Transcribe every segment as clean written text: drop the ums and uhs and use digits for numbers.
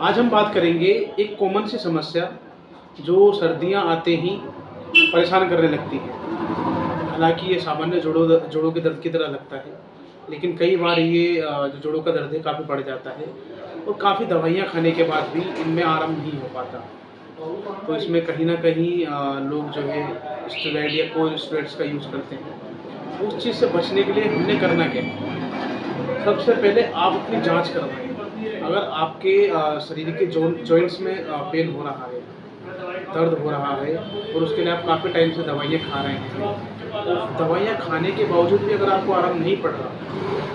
आज हम बात करेंगे एक कॉमन सी समस्या जो सर्दियां आते ही परेशान करने लगती है। हालांकि ये सामान्य जोड़ों के दर्द की तरह लगता है, लेकिन कई बार ये जो जोड़ों का दर्द है काफ़ी बढ़ जाता है और काफ़ी दवाइयाँ खाने के बाद भी इनमें आराम नहीं हो पाता। तो इसमें कहीं न कहीं लोग जो है स्टेरॉइड या कोई स्टेरॉइड्स का यूज़ करते हैं। उस चीज़ से बचने के लिए हमने करना क्या है? सबसे पहले आप अपनी जाँच करवाएँ। अगर आपके शरीर के जॉइंट्स में पेन हो रहा है, दर्द हो रहा है और उसके लिए आप काफ़ी टाइम से दवाइयाँ खा रहे हैं, तो दवाइयाँ खाने के बावजूद भी अगर आपको आराम नहीं पड़ रहा,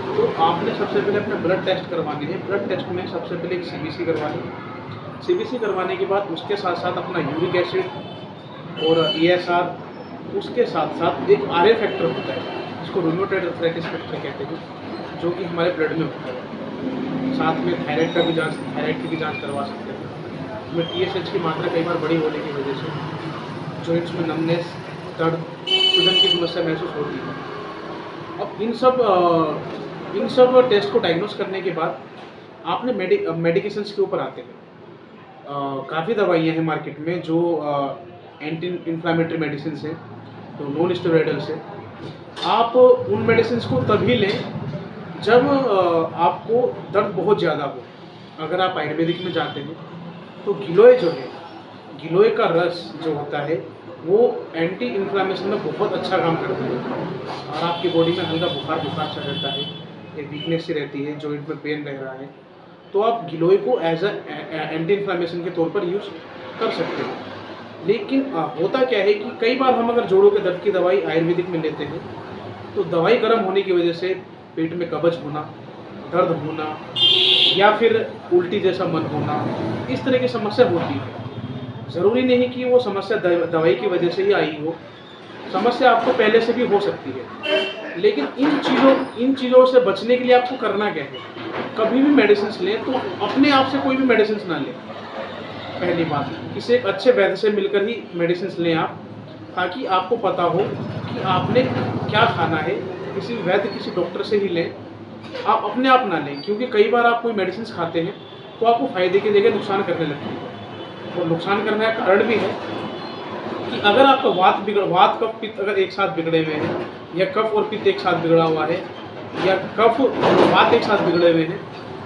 तो आपने सबसे पहले अपने ब्लड टेस्ट करवाने हैं। ब्लड टेस्ट में सबसे पहले एक सीबीसी करवानी। सीबीसी करवाने के बाद उसके साथ-साथ अपना यूरिक एसिड और ईएसआर, उसके साथ-साथ एक आरए फैक्टर होता है, जिसको रूमेटॉइड अर्थराइटिस फैक्टर कहते हैं, जो कि हमारे ब्लड में होता है। साथ में थायराइड की भी जाँच करवा सकते हैं। इसमें टीएसएच की मात्रा कई बार बड़ी होने की वजह से जॉइंट्स में नमनेस, दर्द, सूजन की समस्या महसूस होती है। अब इन सब टेस्ट को डायग्नोस करने के बाद आपने मेडिकेशंस के ऊपर आते हैं। काफ़ी दवाइयाँ हैं मार्केट में जो एंटी इन्फ्लेमेटरी मेडिसिन्स हैं, तो नॉन स्टेरॉइडल्स हैं। आप उन मेडिसिन्स को तभी लें जब आपको दर्द बहुत ज़्यादा हो। अगर आप आयुर्वेदिक में जाते हैं तो गिलोय जो है, गिलोय का रस जो होता है वो एंटी इन्फ्लेमेशन में बहुत अच्छा काम करता है और आपकी बॉडी में हल्का बुखार सा रहता है, एक वीकनेस सी रहती है, जॉइंट में पेन रह रहा है, तो आप गिलोय को एज एंटी इन्फ्लेमेशन के तौर पर यूज़ कर सकते हैं। लेकिन होता क्या है कि कई बार हम अगर जोड़ों के दर्द की दवाई आयुर्वेदिक में लेते हैं तो दवाई गर्म होने की वजह से पेट में कब्ज होना, दर्द होना या फिर उल्टी जैसा मन होना, इस तरह की समस्या होती है। ज़रूरी नहीं कि वो समस्या दवाई की वजह से ही आई हो, समस्या आपको पहले से भी हो सकती है। लेकिन इन चीज़ों से बचने के लिए आपको करना क्या है? कभी भी मेडिसिन्स लें तो अपने आप से कोई भी मेडिसिन्स ना लें। पहली बात, किसी एक अच्छे वैद्य से मिलकर ही मेडिसिन्स लें आप, ताकि आपको पता हो कि आपने क्या खाना है। किसी वैद्य, किसी डॉक्टर से ही लें, आप अपने आप ना लें, क्योंकि कई बार आप कोई मेडिसिन्स खाते हैं तो आपको फ़ायदे की जगह नुकसान करने लगती है। और नुकसान करने का कारण भी है कि अगर आपका वात कफ पित्त अगर एक साथ बिगड़े हुए हैं, या कफ और पित्त एक साथ बिगड़ा हुआ है, या कफ और वात एक साथ बिगड़े हुए हैं,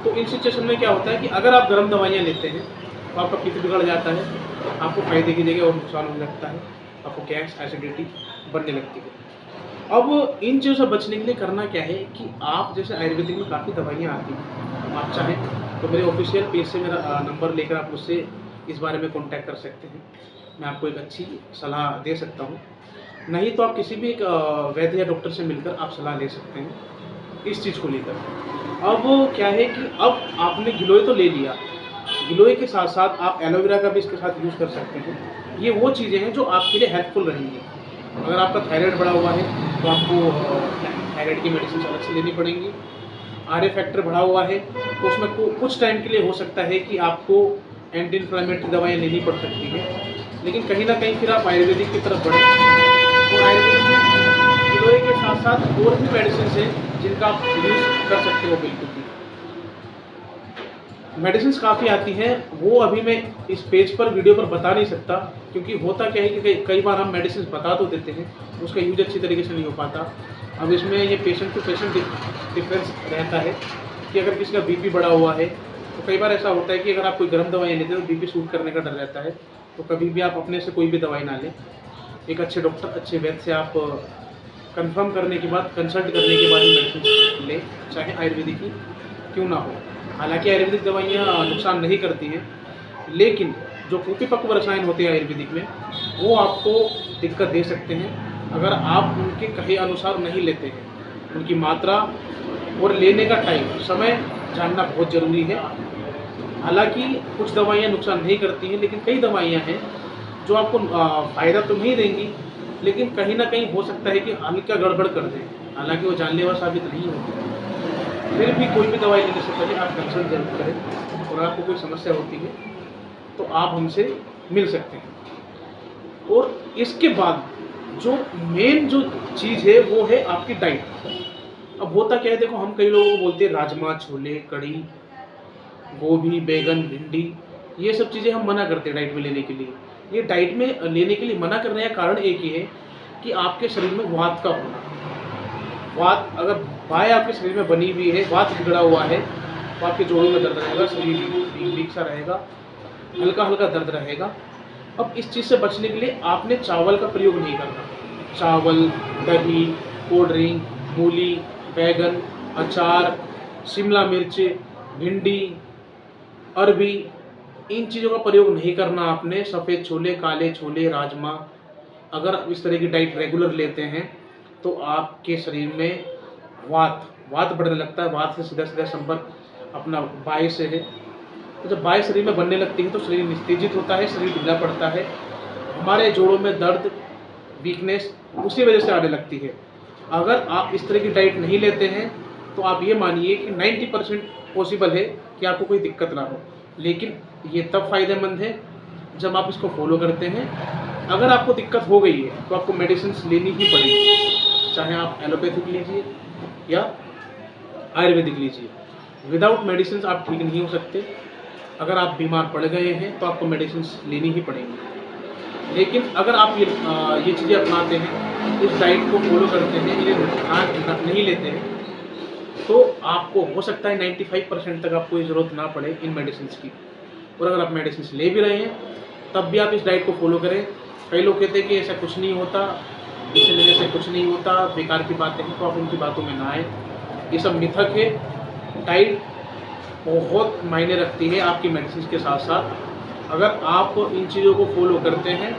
तो इन सिचुएशन में क्या होता है कि अगर आप गर्म दवाइयाँ लेते हैं तो आपका पित्त बिगड़ जाता है, आपको फ़ायदे की जगह और नुकसान होने लगता है, आपको गैस, एसिडिटी बनने लगती है। अब इन चीज़ों से बचने के लिए करना क्या है कि आप जैसे आयुर्वेदिक में काफ़ी दवाइयाँ आती हैं, आप चाहें तो मेरे ऑफिशियल पेज से मेरा नंबर लेकर आप मुझसे इस बारे में कॉन्टैक्ट कर सकते हैं। मैं आपको एक अच्छी सलाह दे सकता हूँ। नहीं तो आप किसी भी एक वैद्य या डॉक्टर से मिलकर आप सलाह ले सकते हैं इस चीज़ को लेकर। अब क्या है कि अब आपने गिलोय तो ले लिया, गिलोय के साथ-साथ आप एलोवेरा का भी इसके साथ यूज़ कर सकते हैं। ये वो चीज़ें हैं जो आपके लिए हेल्पफुल रहेंगी। अगर आपका थायराइड बढ़ा हुआ है तो आपको थायराइड की मेडिसिन अलग से लेनी पड़ेंगी। आरए फैक्टर बढ़ा हुआ है तो उसमें कुछ टाइम के लिए हो सकता है कि आपको एंटी इन्फ्लेमेटरी दवाइयाँ लेनी पड़ सकती हैं। लेकिन कहीं न कहीं फिर आप आयुर्वेदिक की तरफ बढ़ें, और आयुर्वेदिक में गिलोय के साथ-साथ और भी मेडिसिन्स हैं जिनका आप यूज़ कर सकते हो बिल्कुल भी। मेडिसिन्स काफ़ी आती हैं, वो अभी मैं इस पेज पर वीडियो पर बता नहीं सकता, क्योंकि होता क्या है कि कई बार हम मेडिसिन्स बता तो देते हैं, उसका यूज़ अच्छी तरीके से नहीं हो पाता। अब इसमें ये पेशेंट टू पेशेंट डिफरेंस रहता है कि अगर किसी का बीपी बढ़ा हुआ है, तो कई बार ऐसा होता है कि अगर आप कोई गर्म दवाई लेते हैं तो बीपी शूट करने का डर रहता है, तो कभी भी आप अपने से कोई भी दवाई ना लें। एक अच्छे डॉक्टर, अच्छे वैद्य से आप कंफर्म करने के बाद, कंसल्ट करने के बाद ही मेडिसिन लें, चाहे आयुर्वेदिक ही क्यों ना हो। हालाँकि आयुर्वेदिक दवाइयाँ नुकसान नहीं करती हैं, लेकिन जो परिपक्व रसायन होते हैं आयुर्वेदिक में, वो आपको दिक्कत दे सकते हैं अगर आप उनके कहे अनुसार नहीं लेते हैं। उनकी मात्रा और लेने का समय जानना बहुत ज़रूरी है। हालाँकि कुछ दवाइयाँ नुकसान नहीं करती हैं, लेकिन कई दवाइयाँ हैं जो आपको फ़ायदा तो नहीं देंगी, लेकिन कहीं न कहीं हो सकता है कि हल्का गड़बड़ कर दें। हालाँकि वो जानलेवा साबित नहीं होती। फिर भी कोई भी दवाई लेने से पहले आप कंसल्ट ज़रूर करें, और आपको कोई समस्या होती है तो आप हमसे मिल सकते हैं। और इसके बाद जो मेन जो चीज़ है वो है आपकी डाइट। अब होता क्या है, देखो हम कई लोगों को बोलते हैं राजमा, छोले, कढ़ी, गोभी, बैंगन, भिंडी, ये सब चीज़ें हम मना करते हैं डाइट में लेने के लिए। ये डाइट में लेने के लिए मना करने का कारण एक ही है कि आपके शरीर में वात का होना। वात अगर वायु आपके शरीर में बनी हुई है, वात बिगड़ा हुआ है, तो आपके जोड़ों में दर्द रहेगा, शरीर वीक सा रहेगा, हल्का-हल्का दर्द रहेगा। अब इस चीज़ से बचने के लिए आपने चावल का प्रयोग नहीं करना। चावल, दही, कोल्ड ड्रिंक, मूली, बैंगन, अचार, शिमला मिर्च, भिंडी, अरबी, इन चीज़ों का प्रयोग नहीं करना आपने। सफ़ेद छोले, काले छोले, राजमा, अगर आप इस तरह की डाइट रेगुलर लेते हैं तो आपके शरीर में वात बढ़ने लगता है। वात से सीधा-सीधा संपर्क अपना वायु से है। तो जब वायु शरीर में बनने लगती है तो शरीर निस्तेजित होता है, शरीर ढीला पड़ता है। हमारे जोड़ों में दर्द, वीकनेस उसी वजह से आने लगती है। अगर आप इस तरह की डाइट नहीं लेते हैं तो आप ये मानिए कि 90% पॉसिबल है कि आपको कोई दिक्कत ना हो। लेकिन ये तब फ़ायदेमंद है जब आप इसको फॉलो करते हैं। अगर आपको दिक्कत हो गई है तो आपको मेडिसिन्स लेनी ही पड़ेगी, चाहे आप एलोपैथिक लीजिए या आयुर्वेदिक लीजिए। विदाउट मेडिसिन्स आप ठीक नहीं हो सकते। अगर आप बीमार पड़ गए हैं तो आपको मेडिसिन्स लेनी ही पड़ेंगी। लेकिन अगर आप ये चीज़ें अपनाते हैं, इस डाइट को फॉलो करते हैं, इन्हें ध्यान नहीं लेते हैं, तो आपको हो सकता है 95% तक आपको ज़रूरत ना पड़े इन मेडिसिन्स की। और अगर आप मेडिसिन्स ले भी रहे हैं तब भी आप इस डाइट को फॉलो करें। कई लोग कहते हैं कि ऐसा कुछ नहीं होता, इसे लेने से कुछ नहीं होता, बेकार की बातें हैं, तो आप उनकी बातों में ना आएँ। ये सब मिथक है। डाइट बहुत मायने रखती है आपकी मेडिसिन के साथ साथ। अगर आप इन चीज़ों को फॉलो करते हैं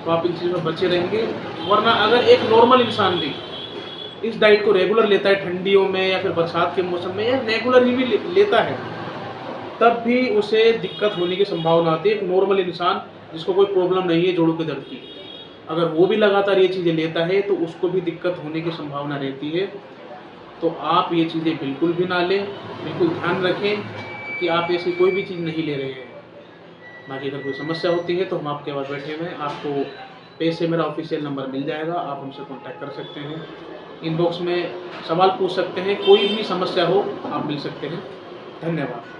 तो आप इन चीज़ों में बचे रहेंगे। वरना अगर एक नॉर्मल इंसान भी इस डाइट को रेगुलर लेता है ठंडियों में या फिर बरसात के मौसम में, या रेगुलर ही भी लेता है, तब भी उसे दिक्कत होने की संभावना आती है। एक नॉर्मल इंसान जिसको कोई प्रॉब्लम नहीं है जोड़ों के दर्द की, अगर वो भी लगातार ये चीज़ें लेता है तो उसको भी दिक्कत होने की संभावना रहती है। तो आप ये चीज़ें बिल्कुल भी ना लें। बिल्कुल ध्यान रखें कि आप ऐसी कोई भी चीज़ नहीं ले रहे हैं। बाकी अगर कोई समस्या होती है तो हम आपके पास बैठे हुए हैं। आपको पेज से मेरा ऑफिशियल नंबर मिल जाएगा, आप हमसे कॉन्टैक्ट कर सकते हैं। इनबॉक्स में सवाल पूछ सकते हैं, कोई भी समस्या हो आप मिल सकते हैं। धन्यवाद।